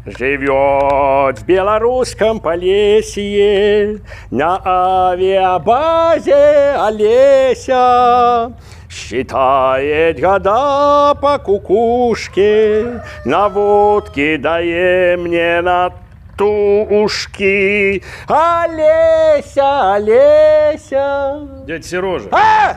Живет в белорусском Полесье на авиабазе Олеся. Считает года по кукушке, на водке дае мне на тушки. Олеся, Олеся. Дядь Сережа,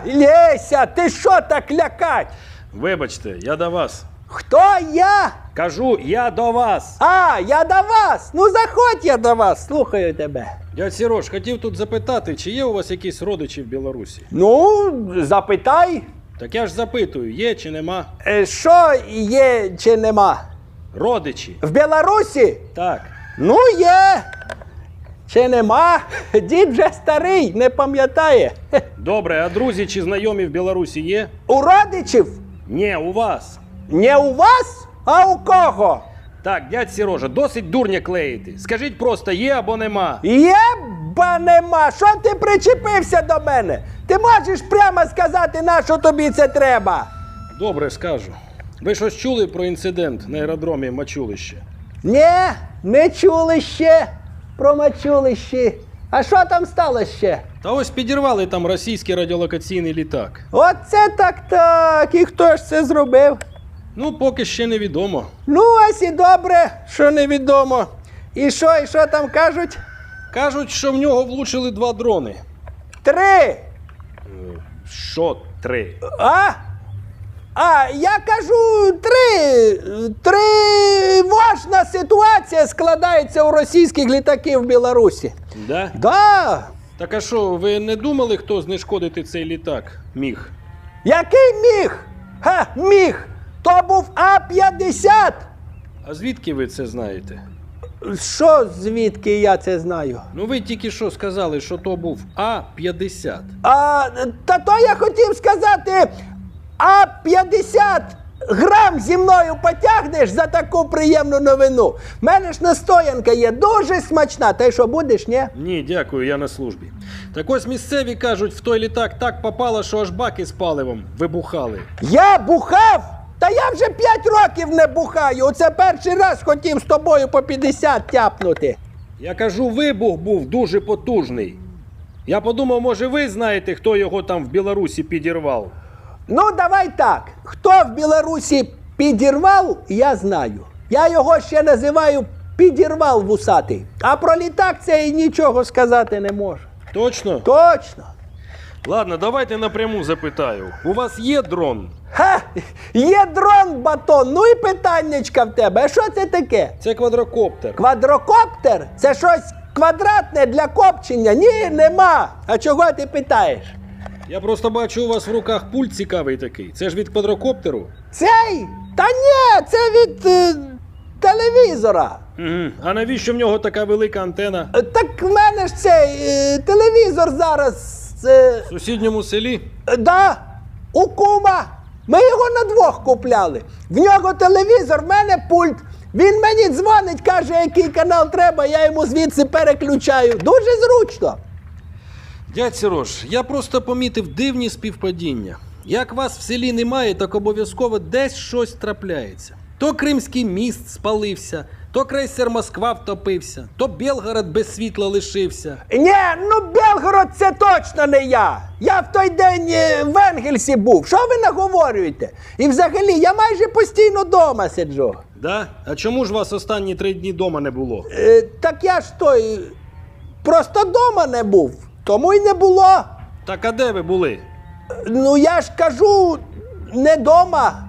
Леся, ти що так лякать? вибачте, я до вас. Хто я? Кажу, я до вас. Я до вас. Ну, заходь я до вас, слухаю тебе. Дядь Сереж, хотів тут запитати, чи є у вас якісь родичі в Білорусі? Ну, запитай, Так я ж запитую, є чи нема? що є чи нема? Родичі. В Білорусі? Так. Ну, є. Чи нема? Дід вже старий, не пам'ятає. Добре, а друзі чи знайомі в Білорусі є? У родичів? Ні, у вас. Не у вас, а у кого? Так, дядь Сережа, досить дурня клеїти. Скажіть просто, є або нема. Є, ба нема. Що ти причепився до мене? Ти можеш прямо сказати, на що тобі це треба? Добре, скажу. Ви щось чули про інцидент на аеродромі Мачулище? Ні, не чули ще про Мачулище. А що там сталося ще? Та ось підірвали там російський радіолокаційний літак. Оце так. І хто ж це зробив? Ну, поки ще невідомо. Ну, ось і добре, що невідомо. І що там кажуть? Кажуть, що в нього влучили 2 дрони. 3. Що 3? Я кажу 3. Тривожна ситуація складається у російських літаків в Білорусі. Да? Да. Так а що, ви не думали, хто знешкодити цей літак міг? Який міг? Міг. То був А-50. А звідки ви це знаєте? Що, звідки я це знаю? Ну ви тільки що сказали, що то був А-50. Та то я хотів сказати, А-50 грам зі мною потягнеш за таку приємну новину. В мене ж настоянка є дуже смачна. Та й що, будеш, ні? Ні, дякую, я на службі. Так ось місцеві кажуть, в той літак так попало, що аж баки з паливом вибухали. Я бухав? Та я вже 5 років не бухаю. Оце перший раз хотів з тобою по 50 тяпнути. Я кажу, вибух був дуже потужний. Я подумав, може ви знаєте, хто його там в Білорусі підірвав? Ну, давай так. Хто в Білорусі підірвав, я знаю. Я його ще називаю підірвал вусатий. А про літак це і нічого сказати не можу. Точно? Точно. Ладно, давайте напряму запитаю. У вас є дрон? Є дрон, батон, ну і питаннячка в тебе. А що це таке? Це квадрокоптер. Квадрокоптер? Це щось квадратне для копчення? Ні, нема. А чого ти питаєш? Я просто бачу, у вас в руках пульт цікавий такий. Це ж від квадрокоптеру? Цей? Та ні, це від телевізора. Угу. А навіщо в нього така велика антена? Так в мене ж цей телевізор зараз. В сусідньому селі? Да, у кума. Ми його на 2 купляли. В нього телевізор, в мене пульт. Він мені дзвонить, каже, який канал треба, я йому звідси переключаю. Дуже зручно. Дядь Сереж, я просто помітив дивні співпадіння. Як вас в селі немає, так обов'язково десь щось трапляється. То Кримський міст спалився, то крейсер Москва втопився, то Белгород без світла лишився. Ні, ну Белгород це точно не я. Я в той день в Енгельсі був. Що ви наговорюєте? І взагалі, я майже постійно вдома сиджу. Да? А чому ж вас останні 3 дні дома не було? Так я ж просто дома не був, тому й не було. Так а де ви були? Ну я ж кажу, не дома.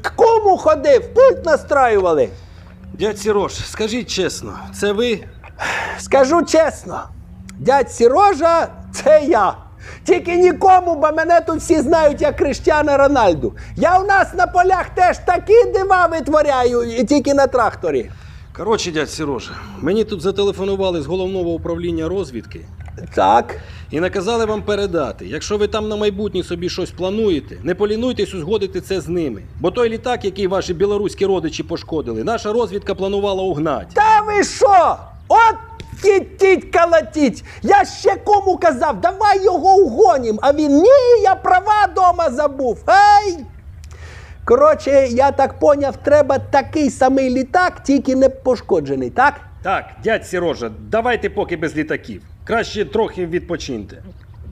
К кому ходив, пульт настраювали. Дядь Сереж, скажіть чесно, це ви? Скажу чесно, дядь Сережа – це я. Тільки нікому, бо мене тут всі знають як Кріштіану Рональду. Я у нас на полях теж такі дива витворяю, і тільки на тракторі. Коротше, дядь Сережа, мені тут зателефонували з головного управління розвідки. Так. І наказали вам передати, якщо ви там на майбутнє собі щось плануєте, не полінуйтесь узгодити це з ними. Бо той літак, який ваші білоруські родичі пошкодили, наша розвідка планувала угнати. Та ви що? От тіть калатіть. Я ще кому казав, давай його угонім. А він, ні, я права дома забув. Ай! Коротше, я так поняв, треба такий самий літак, тільки не пошкоджений, так? Так, дядь Сірожа, давайте поки без літаків. Краще трохи відпочиньте.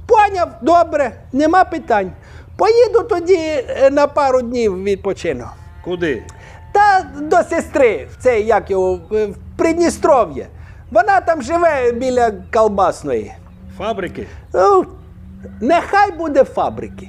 Поняв, добре, нема питань. Поїду тоді на пару днів відпочину. Куди? Та до сестри, в цей, як його, в Придністров'я. Вона там живе біля колбасної. Фабрики? Ну, нехай буде фабрики.